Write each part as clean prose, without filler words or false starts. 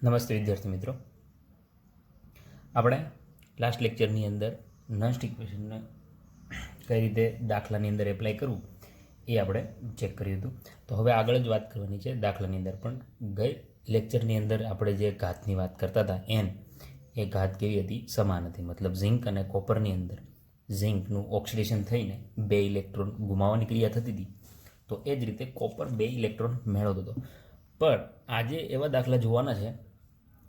નમસ્તે વિદ્યાર્થી મિત્રો, આપણે લાસ્ટ લેક્ચરની અંદર નસ્ટ ઇક્વેશનને કઈ રીતે દાખલાની અંદર એપ્લાય કરવું એ આપણે ચેક કર્યું હતું. તો હવે આગળ જ વાત કરવાની છે દાખલાની અંદર. પણ ગઈ લેક્ચરની અંદર આપણે જે ઘાતની વાત કરતા હતા એન, એ ઘાત કેવી હતી? સમાન હતી. મતલબ ઝિંક અને કોપરની અંદર ઝિંકનું ઓક્સિડેશન થઈને 2 ઇલેક્ટ્રોન ગુમાવવાની ક્રિયા થતી હતી. તો એ જ રીતે કોપર 2 ઇલેક્ટ્રોન મેળવતો હતો. પણ આજે એવા દાખલા જોવાના છે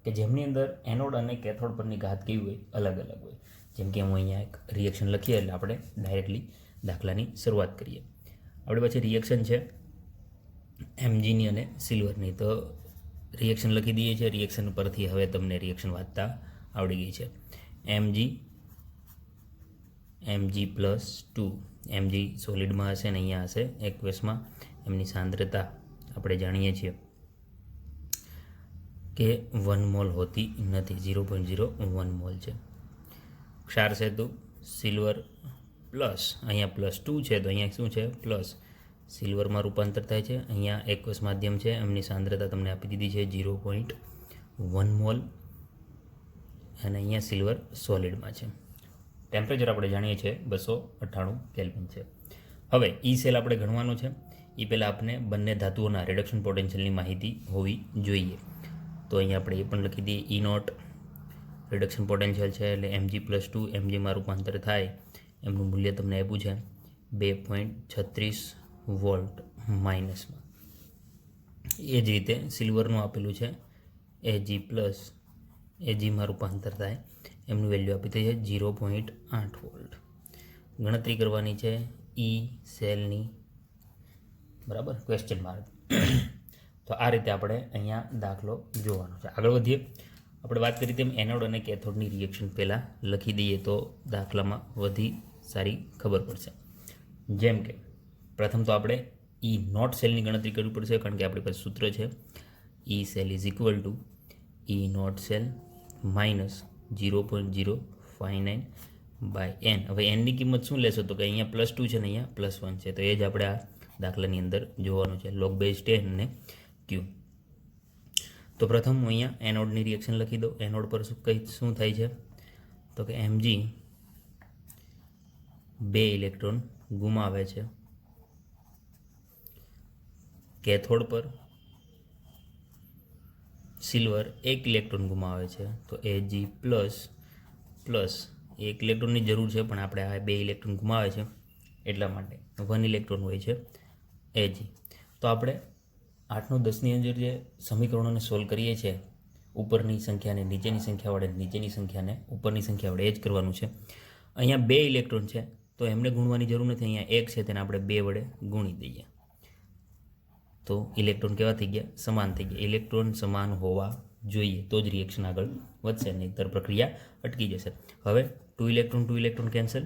કે જેમની અંદર એનોડ અને કેથોડ પરની ઘાત કેવી હોય? અલગ અલગ હોય. જેમ કે હું અહીંયા એક રિએક્શન લખીએ એટલે આપણે ડાયરેક્ટલી દાખલાની શરૂઆત કરીએ. આપણી પાસે રિએક્શન છે એમજીની અને સિલ્વરની. તો રિએક્શન લખી દઈએ છીએ. રિએક્શન પરથી હવે તમને રિએક્શન વાંચતા આવડી ગઈ છે. Mg+2. એમજી સોલિડમાં હશે ને અહીંયા હશે એક્વેસમાં. એમની સાંદ્રતા આપણે જાણીએ છીએ કે 1 મોલ હોતી નથી, 0.01 મોલ છે. ક્ષાર છે તો સિલ્વર પ્લસ, અહીંયા +2 છે તો અહીંયા શું છે? પ્લસ. સિલ્વરમાં રૂપાંતર થાય છે. અહીંયા એક્વસ માધ્યમ છે, એમની સાંદ્રતા તમને આપી દીધી છે 0.1 મોલ. અને અહીંયા સિલ્વર સોલિડમાં છે. ટેમ્પરેચર આપણે જાણીએ છીએ 298 કેલ્વિન છે. હવે ઈ સેલ આપણે ગણવાનો છે. એ પહેલાં આપણે બંને ધાતુઓના રિડક્શન પોટેન્શિયલની માહિતી હોવી જોઈએ. તો અહીંયા આપણે એ પણ લખી દઈએ. ઈ નોટ રિડક્શન પોટેન્શિયલ છે એટલે Mg+2 એમજીમાં રૂપાંતર થાય એમનું મૂલ્ય તમને આપ્યું છે 2.36 વોલ્ટ માઇનસમાં. એ જ રીતે સિલ્વરનું આપેલું છે Ag+, એજીમાં રૂપાંતર થાય એમનું વેલ્યુ આપી છે 0.8 વોલ્ટ. ગણતરી કરવાની છે ઈ સેલની, બરાબર? Question mark. તો આ રીતે આપણે અહીંયા દાખલો જોવાનો છે. આગળ વધીએ. આપણે વાત કરી તેમ એનોડ અને કેથોડની રિએક્શન પહેલાં લખી દઈએ તો દાખલામાં વધી સારી ખબર પડશે. જેમ કે પ્રથમ તો આપણે ઈ નોટ સેલની ગણતરી કરવી પડશે, કારણ કે આપણી પાસે સૂત્ર છે E cell is equal to E naught cell minus 0.059 by n. હવે એનની કિંમત શું લેશો? તો કે અહીંયા +2 છે ને અહીંયા +1 છે. તો એ જ આપણે આ દાખલાની અંદર જોવાનું છે. log base 10 ને Q. તો પ્રથમ હું અહીંયા એનોડની રિએક્શન લખી દઉં. એનોડ પર શું થાય છે? તો કે Mg 2 ઇલેક્ટ્રોન ગુમાવે છે. કેથોડ પર સિલ્વર 1 ઇલેક્ટ્રોન ગુમાવે છે. તો Ag પ્લસ 1 ઇલેક્ટ્રોનની જરૂર છે, પણ આપણે આ 2 ઇલેક્ટ્રોન ગુમાવે છે એટલા માટે 1 ઇલેક્ટ્રોન હોય છે Ag. તો આપણે 8 નો 10ની અંદર જે સમીકરણોને સોલ્વ કરીએ છીએ, ઉપરની સંખ્યાને નીચેની સંખ્યા વડે, નીચેની સંખ્યાને ઉપરની સંખ્યા વડે, એ જ કરવાનું છે. અહીંયા 2 ઇલેક્ટ્રોન છે તો એમને ગુણવાની જરૂર નથી. અહીંયા 1 છે તેને આપણે 2 વડે ગુણી દઈએ તો ઇલેક્ટ્રોન કેવા થઈ ગયા? સમાન થઈ ગયા. ઇલેક્ટ્રોન સમાન હોવા જોઈએ તો જ રિએક્શન આગળ વધશે, નહીંતર પ્રક્રિયા અટકી જશે. હવે 2 ઇલેક્ટ્રોન કેન્સલ.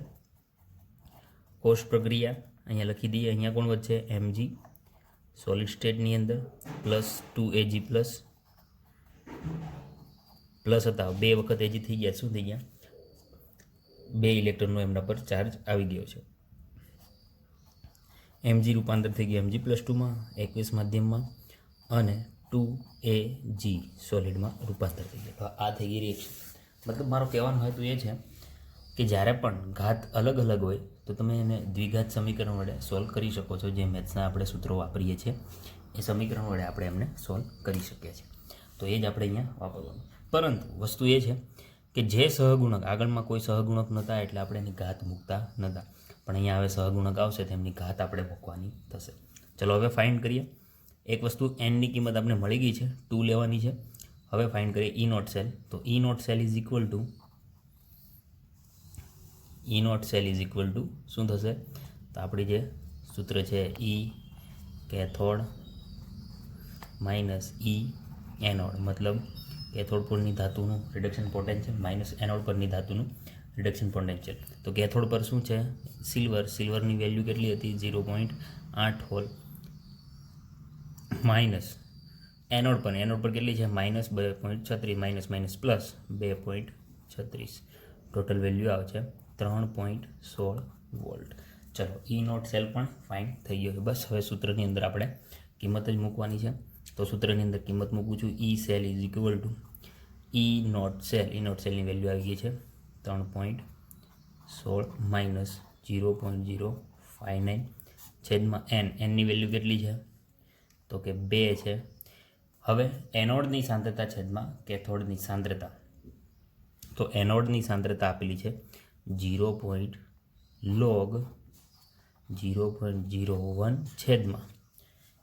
કોષ પ્રક્રિયા અહીંયા લખી દઈએ. અહીંયા કોણ વધશે? Mg સોલિડ સ્ટેટની અંદર +2Ag પ્લસ હતા 2 વખત Ag થઈ ગયા. શું થઈ ગયા? 2 ઇલેક્ટ્રોનનો એમના પર ચાર્જ આવી ગયો છે. Mg રૂપાંતર થઈ ગયું Mg+2માં એક્વિયસ માધ્યમમાં, અને 2Ag સોલિડમાં રૂપાંતર થઈ ગયું. આ થઈ ગઈ રિએક્શન. મતલબ મારો કહેવાનો હેતુ એ છે કે જ્યારે પણ ઘાત અલગ અલગ હોય તો તમે એને દ્વિઘાત સમીકરણ વડે સોલ્વ કરી શકો છો. જે મેથ્સના આપણે સૂત્રો વાપરીએ છીએ એ સમીકરણ વડે આપણે એમને સોલ્વ કરી શકીએ છીએ. તો એ જ આપણે અહીંયા વાપરવાનું. પરંતુ વસ્તુ એ છે કે જે સહગુણક, આગળમાં કોઈ સહગુણક નહોતા એટલે આપણે એની ઘાત મૂકતા નહોતા, પણ અહીંયા હવે સહગુણક આવશે તો એમની ઘાત આપણે મૂકવાની થશે. ચલો હવે ફાઇન્ડ કરીએ. એક વસ્તુ એનની કિંમત આપણે મળી ગઈ છે, 2 લેવાની છે. હવે ફાઇન્ડ કરીએ ઈ નોટ સેલ. તો E naught cell is equal to શું થશે? તો આપણી જે સૂત્ર છે E cathode minus E anode, મતલબ કેથોડ પરની ધાતુનું રિડક્શન પોટેન્શિયલ માઇનસ એનોડ પરની ધાતુનું રિડક્શન પોટેન્શિયલ. તો કેથોડ પર શું છે? સિલ્વરની વેલ્યુ કેટલી હતી? 0.8 વોલ્ટ માઇનસ એનોડ પર કેટલી છે? -2.36 માઇનસ પ્લસ 2.36. ટોટલ વેલ્યુ આવે છે 3.16 વોલ્ટ. ચલો ઈ નોટ સેલ પણ ફાઇન થઈ ગયો છે. બસ હવે સૂત્રની અંદર આપણે કિંમત જ મૂકવાની છે. તો સૂત્રની અંદર કિંમત મૂકું છું. E cell is equal to E naught સેલની વેલ્યુ આવી ગઈ છે 3.16 માઇનસ 0.059 છેદમાં એનની વેલ્યુ કેટલી છે તો કે 2 છે. હવે એનોડની સાંદ્રતા છેદમાં કેથોડની સાંદ્રતા, તો એનોડની સાંદ્રતા આપેલી છે 0.01 છેદમાં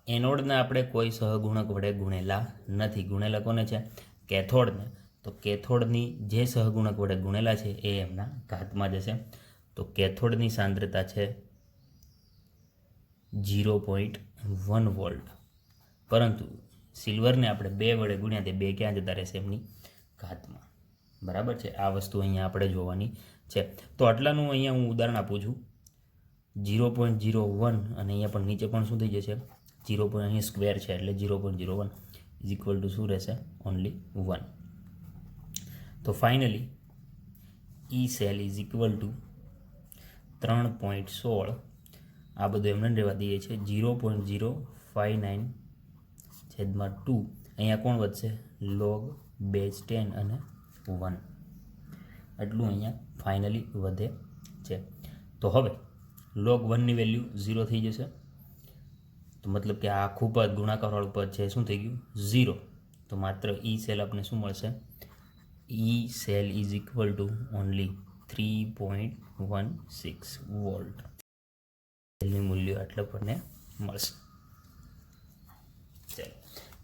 એનોડને આપણે કોઈ સહગુણક વડે ગુણેલા નથી. ગુણેલા કોને છે? કેથોડને. તો કેથોડની જે સહગુણક વડે ગુણેલા છે એ એમના ઘાતમાં જશે. તો કેથોડની સાંદ્રતા છે 0.1 વોલ્ટ, પરંતુ સિલ્વરને આપણે 2 વડે ગુણ્યા તે 2 ક્યાં જતા રહેશે? એમની ઘાતમાં. બરાબર છે. આ વસ્તુ અહીંયા આપણે જોવાની છે. તો આટલાનું અહીંયા હું ઉદાહરણ આપું છું 0.01 અને અહીંયા પણ નીચે પણ શું થઈ જશે 0. અહીં સ્ક્વેર છે એટલે 0.01 ઇઝ ઇક્વલ ટુ શું રહેશે? ઓનલી 1. તો finally E cell is equal two 3.16, આ બધું એમને રહેવા દઈએ છે 0.059 છેદમાં 2. અહીંયા કોણ વધશે? લોગ બેઝ 10 અને 1 એટલું અહીંયા ફાઇનલી વધે છે. તો હવે લોગ 1ની વેલ્યુ 0 થઈ જશે. તો મતલબ કે આ આખું પદ ગુણાકારવાળું પદ છે શું થઈ ગયું? 0. તો માત્ર ઈ સેલ આપણને શું મળશે? E cell is equal to only 3.16 volt. સેલનું મૂલ્ય એટલે આપણને મળશે. ચાલો,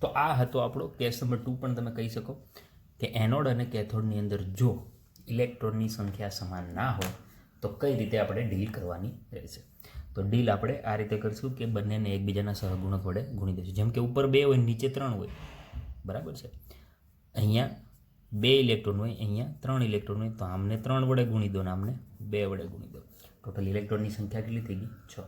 તો આ હતો આપણો કેસ નંબર 2. પણ તમે કહી શકો કે એનોડ અને કેથોડની અંદર જો ઇલેક્ટ્રોનની સંખ્યા સમાન ના હોય તો કઈ રીતે આપણે ડીલ કરવાની રહેશે. તો ડીલ આપણે આ રીતે કરશું કે બંનેને એકબીજાના સહગુણક વડે ગુણી દઈશું. જેમ કે ઉપર 2 હોય, નીચે 3 હોય, બરાબર છે. અહીંયા 2 ઇલેક્ટ્રોન હોય, અહીંયા 3 ઇલેક્ટ્રોન હોય, તો આમને 3 વડે ગુણી દો ને આમને 2 વડે ગુણી દો. ટોટલ ઇલેક્ટ્રોનની સંખ્યા કેટલી થઈ ગઈ? 6.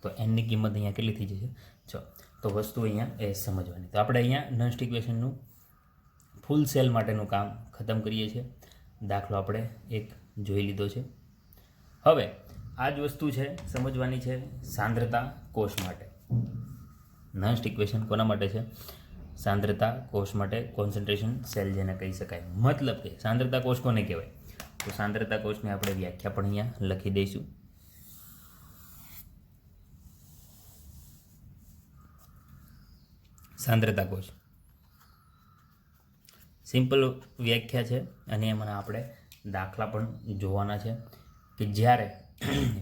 તો એનની કિંમત અહીંયા કેટલી થઈ જશે? 6. તો વસ્તુ અહીંયા એ સમજવાની. તો આપણે અહીંયા નસ્ટ ઇક્વેશનનું ફૂલ સેલ માટેનું કામ ખતમ કરીએ છીએ. દાખલો આપણે એક જોઈ લીધો છે. હવે આ જ વસ્તુ છે સમજવાની છે સાંદ્રતા કોષ માટે. નસ્ટ ઇક્વેશન કોના માટે છે? સાંદ્રતા કોષ માટે, કોન્સન્ટ્રેશન સેલ જેને કહી શકાય. મતલબ કે સાંદ્રતા કોષ કોને કહેવાય? તો સાંદ્રતા કોષની આપણે વ્યાખ્યા પણ અહીંયા લખી દઈશું. સાંદ્રતા કોષ સિમ્પલ વ્યાખ્યા છે અને એમાં આપણે દાખલા પણ જોવાના છે કે જ્યારે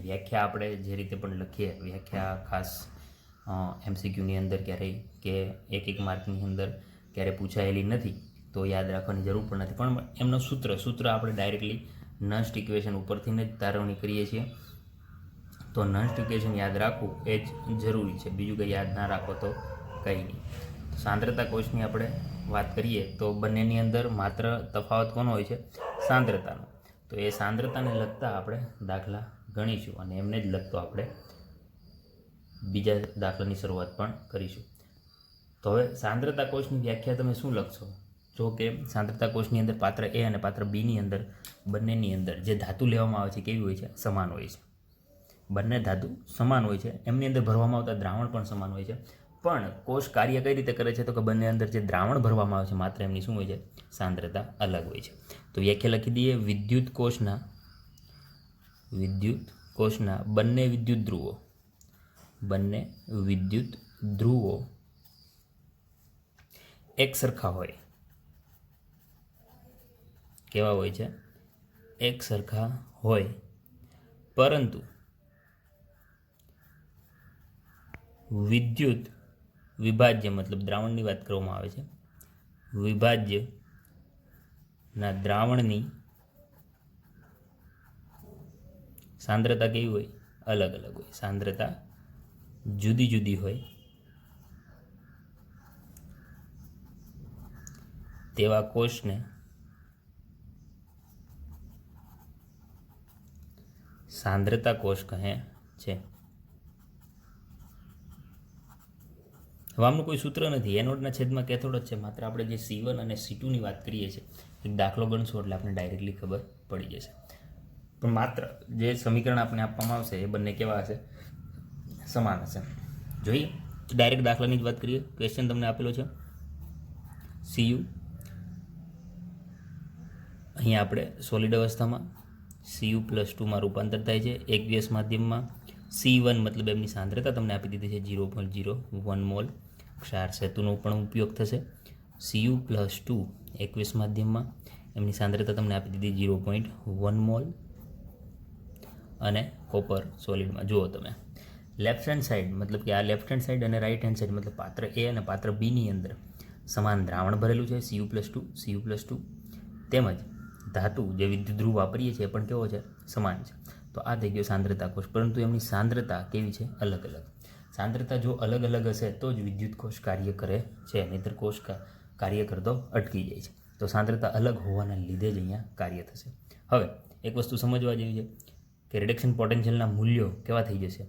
વ્યાખ્યા આપણે જે રીતે પણ લખીએ, વ્યાખ્યા ખાસ MCQની અંદર ક્યારેય કે એક માર્કની અંદર ક્યારેય પૂછાયેલી નથી તો યાદ રાખવાની જરૂર પણ નથી. પણ એમનો સૂત્ર આપણે ડાયરેક્ટલી નસ્ટ ઇક્વેશન ઉપરથી જ તારવણી કરીએ છીએ. તો નસ્ટ ઇક્વેશન યાદ રાખવું એ જ જરૂરી છે. બીજું કંઈ યાદ ના રાખો તો કંઈ નહીં. તો સાંદ્રતા કોષની આપણે વાત કરીએ તો બંનેની અંદર માત્ર તફાવત કોનો હોય છે? સાંદ્રતાનો. તો એ સાંદ્રતાને લગતા આપણે દાખલા ગણીશું અને એમને જ લગતો આપણે બીજા દાખલાની શરૂઆત પણ કરીશું. તો હવે સાંદ્રતા કોષની વ્યાખ્યા તમે શું લખશો? જો કે સાંદ્રતા કોષની અંદર પાત્ર A અને પાત્ર Bની અંદર બંનેની અંદર જે ધાતુ લેવામાં આવે છે કેવી હોય છે? સમાન હોય છે. બંને ધાતુ સમાન હોય છે, એમની અંદર ભરવામાં આવતા દ્રાવણ પણ સમાન હોય છે. પણ કોષ કાર્ય કઈ રીતે કરે છે? તો કે બંને અંદર જે દ્રાવણ ભરવામાં આવે છે માત્ર એમની શું હોય છે? સાંદ્રતા અલગ હોય છે. તો વ્યાખ્યા લખી દઈએ. વિદ્યુત કોષના બંને વિદ્યુત ધ્રુવો એક સરખા હોય. કેવા હોય છે? એક સરખા હોય, પરંતુ વિદ્યુત વિભાજ્ય મતલબ દ્રાવણની વાત કરવામાં આવે છે. વિભાજ્યના દ્રાવણની સાંદ્રતા કેવી હોય? અલગ અલગ હોય. સાંદ્રતા જુદી જુદી હોય. તેવા કોષને સાંદ્રતા કોષ કહે છે. હવે આમનું કોઈ સૂત્ર નથી. એનોડના છેદમાં કેથોડ જ છે. માત્ર આપણે જે C1 અને C2ની વાત કરીએ છીએ એક દાખલો ગણશું એટલે આપણે ડાયરેક્ટલી ખબર પડી જશે. પણ માત્ર જે સમીકરણ આપણે આપવામાં આવશે એ બંને કેવા હશે? સમાન હશે. જોઈએ તો ડાયરેક્ટ દાખલાની જ વાત કરીએ. ક્વેશ્ચન તમને આપેલો છે CU, અહીંયા આપણે સોલિડ અવસ્થામાં Cu+2માં રૂપાંતર થાય છે એકવ્યસ માધ્યમમાં. C1 મતલબ એમની સાંદ્રતા તમને આપી દીધી છે 0.01 મોલ. ક્ષાર સેતુનો પણ ઉપયોગ થશે. Cu+2 એકવ્યસ માધ્યમમાં એમની સાંદ્રતા તમને આપી દીધી 0.1 મોલ. અને કોપર સોલિડમાં જુઓ તમે લેફ્ટ હેન્ડ સાઈડ મતલબ કે આ લેફ્ટ હેન્ડ સાઈડ અને રાઈટ હેન્ડ સાઈડ મતલબ પાત્ર A અને પાત્ર Bની અંદર સમાન દ્રાવણ ભરેલું છે Cu+2 તેમજ ધાતુ જે વિદ્યુત ધ્રુવ વાપરીએ છીએ પણ કેવો છે? સમાન છે. તો આ થઈ ગયો સાંદ્રતા કોષ. પરંતુ એમની સાંદ્રતા કેવી છે? અલગ અલગ. સાંદ્રતા જો અલગ અલગ હશે તો જ વિદ્યુત કોષ કાર્ય કરે છે, નહીંતર કોષ કાર્ય કરતો અટકી જાય છે. તો સાંદ્રતા અલગ હોવાના લીધે જ અહીંયા કાર્ય થશે. હવે એક વસ્તુ સમજવા જેવી છે કે રિડક્શન પોટેન્શિયલના મૂલ્યો કેવા થઈ જશે.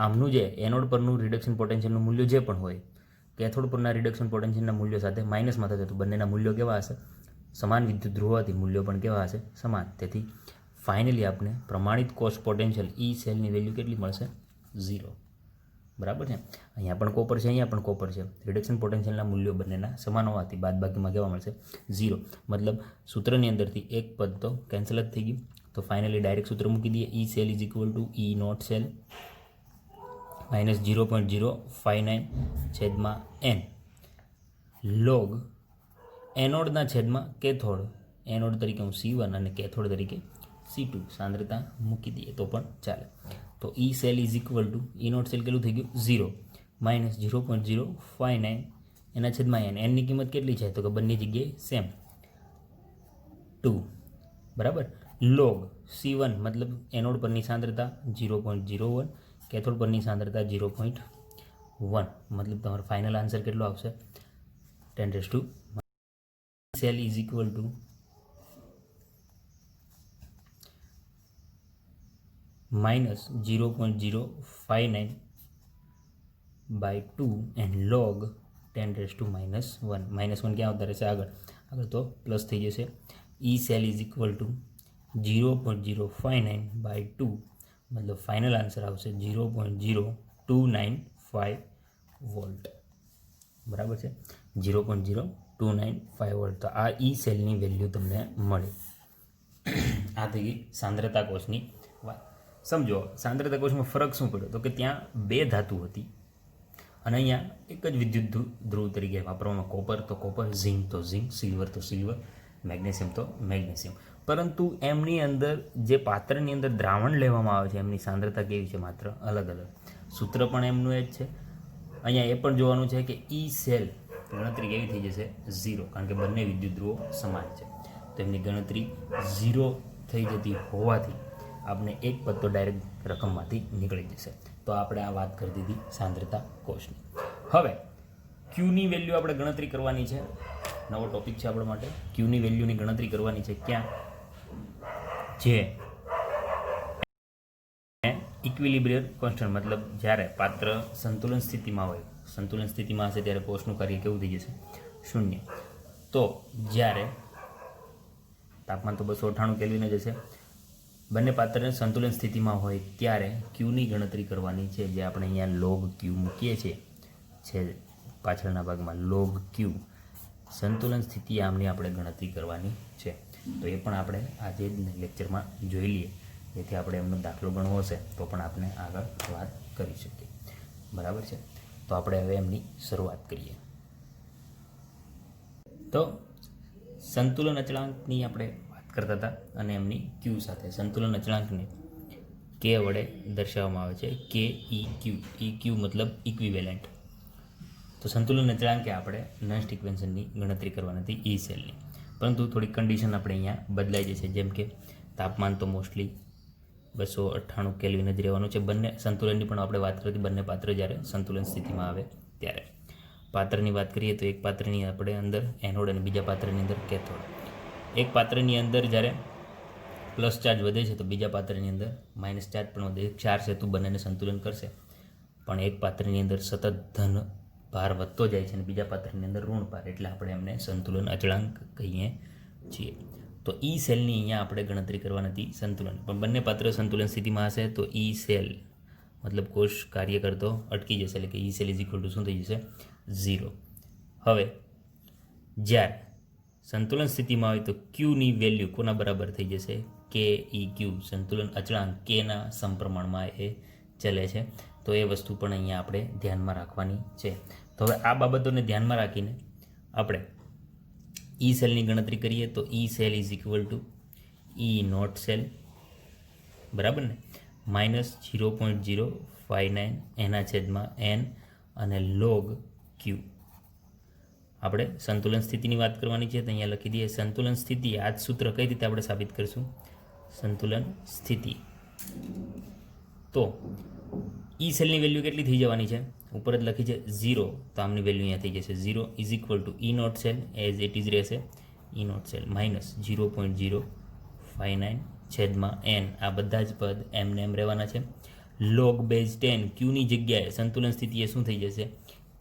આમનું જે એનોડ પરનું રિડક્શન પોટેન્શિયલનું મૂલ્ય જે પણ હોય કેથોડ પરના રિડક્શન પોટેન્શિયલના મૂલ્યો સાથે માઇનસમાં થશે. તો બંનેના મૂલ્યો કેવા હશે? સમાન વિદ્યુત ધ્રુવ હોવાથી મૂલ્યો પણ કેવા હશે? સમાન. તેથી ફાઇનલી આપણે પ્રમાણિત કોષ પોટેન્શિયલ E સેલની વેલ્યુ કેટલી મળશે? 0. બરાબર છે. અહીંયા પણ કોપર છે, અહીંયા પણ કોપર છે. રિડક્શન પોટેન્શિયલના મૂલ્યો બંનેના સમાન હોવાથી બાદબાકીમાં કેવા મળશે? 0. મતલબ સૂત્રની અંદરથી એક પદ તો કેન્સલ જ થઈ ગયું. તો ફાઇનલી ડાયરેક્ટ સૂત્ર મૂકી દઈએ. E cell is equal to E naught cell -0.059/n log એનોડના છેદમાં કેથોડ. એનોડ તરીકે હું C1 અને કેથોડ તરીકે C2 સાંદ્રતા મૂકી દઈએ તો પણ ચાલે. તો E cell is equal to E naught cell કેટલું થઈ ગયું? 0 -0.059 એના છેદમાં n. એનની કિંમત કેટલી છે? તો કે બંને જગ્યાએ સેમ 2. બરાબર. લોગ C1 મતલબ એનોડ પરની સાંદ્રતા 0.01, કેથોડ પરની સાંદ્રતા 0.1 મતલબ તમારો ફાઇનલ આન્સર કેટલો આવશે? 10⁻⁻. Cell is equal two -0.059/2 and log 10⁻⁻1. -1 ક્યાં આવતા રહેશે? આગળ તો પ્લસ થઈ જશે. E cell is equal two 0.059/2 મતલબ ફાઇનલ આન્સર આવશે 0.0295 વોલ્ટ. બરાબર છે. 0.0295 વોલ્ટ. તો આ E સેલની વેલ્યુ તમને મળે. આ થઈ ગઈ સાંદ્રતા કોષની વાત. સમજો સાંદ્રતા કોષમાં ફરક શું પડ્યો? તો કે ત્યાં બે ધાતુ હતી અને અહીંયા એક જ વિદ્યુત ધ્રુવ તરીકે વાપરવામાં કોપર તો કોપર, ઝિંક તો ઝિંક, સિલ્વર તો સિલ્વર, મેગ્નેશિયમ તો મેગ્નેશિયમ. પરંતુ એમની અંદર જે પાત્રની અંદર દ્રાવણ લેવામાં આવે છે એમની સાંદ્રતા કેવી છે? માત્ર અલગ અલગ. સૂત્ર પણ એમનું એ જ છે. અહીંયા એ પણ જોવાનું છે કે E સેલ ગણતરી કેવી થઈ જશે? 0, કારણ કે બંને વિદ્યુત ધ્રુવો સમાન છે. તો એમની ગણતરી 0 થઈ જતી હોવાથી આપણે એક પદ તો ડાયરેક્ટ રકમમાંથી નીકળી જશે. તો આપણે આ વાત કરી દીધી સાંદ્રતા કોષની. હવે ક્યુની વેલ્યુ આપણે ગણતરી કરવાની છે. નવો ટોપિક છે આપણા માટે. ક્યુની વેલ્યુની ગણતરી કરવાની છે. ક્યાં? જે ઇક્વિલિબ્રિયમ કોન્સ્ટન્ટ મતલબ જ્યારે પાત્ર સંતુલન સ્થિતિમાં હોય, સંતુલન સ્થિતિમાં હશે ત્યારે કોષનું કાર્ય કેવું થઈ જશે? 0. તો જ્યારે તાપમાન તો 298 કેલ્વિન જ હશે. બંને પાત્રને સંતુલન સ્થિતિમાં હોય ત્યારે ક્યુની ગણતરી કરવાની છે, જે આપણે અહીંયા લોગ ક્યુ મૂકીએ છીએ છે પાછળના ભાગમાં. લોગ ક્યુ સંતુલન સ્થિતિ આમની આપણે ગણતરી કરવાની છે. તો એ પણ આપણે આજે લેક્ચરમાં જોઈ લઈએ, જેથી આપણે એમનો દાખલો ગણવો હશે તો પણ આપણે આગળ વાત કરી શકીએ. બરાબર છે. તો આપણે હવે એમની શરૂઆત કરીએ. તો સંતુલન અચળાંકની આપણે વાત કરતા હતા અને એમની ક્યુ સાથે. સંતુલન અચળાંકને કે વડે દર્શાવવામાં આવે છે. KEQ. EQ મતલબ ઇક્વિવેલન્ટ. તો સંતુલન અચળાંકે આપણે નોન ઇક્વેશનની ગણતરી કરવાની હતી E સેલની. પરંતુ થોડી કન્ડિશન આપણે અહીંયા બદલાઈ જશે. જેમ કે તાપમાન તો મોસ્ટલી 298 કેલ્વિન જ રહેવાનું છે. બંને સંતુલનની પણ આપણે વાત કરી. બંને પાત્ર જ્યારે સંતુલન સ્થિતિમાં આવે ત્યારે. પાત્રની વાત કરીએ તો એક પાત્રની આપણે અંદર એનોડ અને બીજા પાત્રની અંદર કેથોડ. એક પાત્રની અંદર જ્યારે પ્લસ ચાર્જ વધે છે તો બીજા પાત્રની અંદર માઇનસ ચાર્જ પણ વધે. ક્ષાર સેતુ બંનેને સંતુલન કરશે, પણ એક પાત્રની અંદર સતત ધન ભાર વધતો જાય છે અને બીજા પાત્રની અંદર ઋણ ભાર, એટલે આપણે એમને સંતુલન અચળાંક કહીએ છીએ. તો E સેલની અહીંયા આપણે ગણતરી કરવાની હતી સંતુલન. પણ બંને પાત્ર સંતુલન સ્થિતિમાં હશે તો E સેલ મતલબ કોષ કાર્ય કરતો અટકી જશે, એટલે કે ઈ સેલ ઇઝ ઇક્વલ ટુ શું થઈ જશે 0. હવે જ્યારે સંતુલન સ્થિતિમાં હોય તો ક્યુની વેલ્યુ કોના બરાબર થઈ જશે કે ઈ ક્યુ, સંતુલન અચળાંક કેના સમપ્રમાણમાં એ ચલે છે. તો એ વસ્તુ પણ અહીંયા આપણે ધ્યાનમાં રાખવાની છે. તો હવે આ બાબતોને ધ્યાનમાં રાખીને આપણે ઈ સેલની ગણતરી કરીએ તો E cell is equal to E naught cell, બરાબર ને, -0.059 એના છેદમાં n અને log ક્યુ. આપણે સંતુલન સ્થિતિની વાત કરવાની છે તો અહીંયા લખી દઈએ સંતુલન સ્થિતિ. આ જ સૂત્ર કઈ રીતે આપણે સાબિત કરશું? સંતુલન સ્થિતિ તો ઈ સેલની વેલ્યુ કેટલી થઈ જવાની છે? ઉપર જ લખી છે 0, તો આમની વેલ્યુ અહીંયા થઈ જશે 0 is equal to E naught cell as it is રહેશે, ઈ નોટ સેલ -0.059 છેદમાં n. આ બધા જ પદ એમને એમ રહેવાના છે. log બેઝ 10 ક્યુની જગ્યાએ સંતુલન સ્થિતિએ શું થઈ જશે?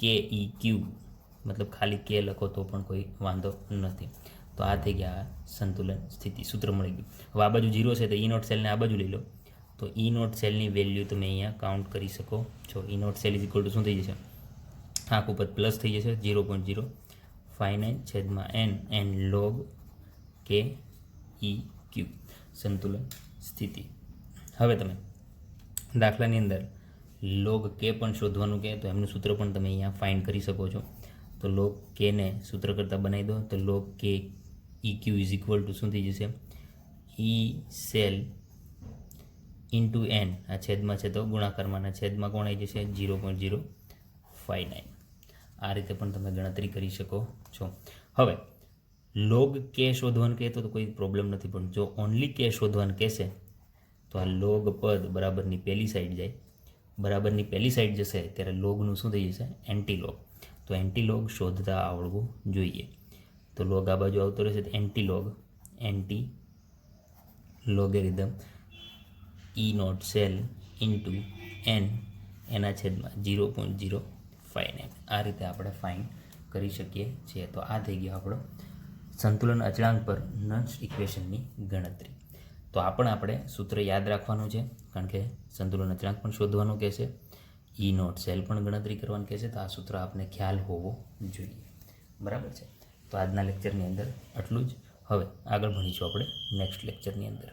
કે ઈ ક્યુ, મતલબ ખાલી કે લખો તો પણ કોઈ વાંધો નથી. તો આ થઈ ગયા સંતુલન સ્થિતિ, સૂત્ર મળી ગયું. હવે આ બાજુ 0 છે તો ઈ નોટ સેલને આ બાજુ લઈ લો, તો ઈ નોટ સેલની વેલ્યુ તમે અહીંયા કાઉન્ટ કરી શકો છો. E naught cell is equal to શું થઈ જશે? આખું પદ પ્લસ થઈ જશે 0.059 છેદમાં n એન્ડ log કે ઈ ક્યુ, સંતુલન સ્થિતિ. હવે તમે દાખલાની અંદર log કે પણ શોધવાનું કહે તો એમનું સૂત્ર પણ તમે અહીંયા ફાઇન્ડ કરી શકો છો. તો log કે ને સૂત્ર કરતાં બનાવી દો તો log કે ઈ ક્યુ ઇઝ ઇક્વલ ટુ શું થઈ જશે? ઈ સેલ ઇન્ટુ n, આ છેદમાં છે તો ગુણાકારમાં, છેદમાં કોણ આવી જશે? 0.059. આ રીતે પણ તમે ગણતરી કરી શકો છો. હવે log કે શોધવાનું કહે તો કોઈ પ્રોબ્લેમ નથી, પણ જો ઓનલી કે શોધવાનું કહેશે તો આ log પદ બરાબરની પહેલી સાઈડ જાય, બરાબરની પહેલી સાઈડ જશે ત્યારે લોગનું શું થઈ જશે? Anti log. તો એન્ટી લોગ શોધતા આવડવું જોઈએ. તો લોગ આ બાજુ આવતો રહેશે તો anti log, anti logarithm E naught cell into n એના છેદમાં 0.059. આ રીતે આપણે ફાઇન્ડ કરી શકીએ છીએ. તો આ થઈ ગયો આપણો સંતુલન અચળાંક પર નન્સ ઇક્વેશનની ગણતરી. તો આ પણ આપણે સૂત્ર યાદ રાખવાનું છે, કારણ કે સંતુલન અચળાંક પણ શોધવાનું કહેશે, ઈ નોટ સેલ પણ ગણતરી કરવાનું કહેશે. તો આ સૂત્ર આપણે ખ્યાલ હોવો જોઈએ, બરાબર છે. તો આજના લેક્ચરની અંદર આટલું જ. હવે આગળ ભણીશું આપણે નેક્સ્ટ લેક્ચરની અંદર.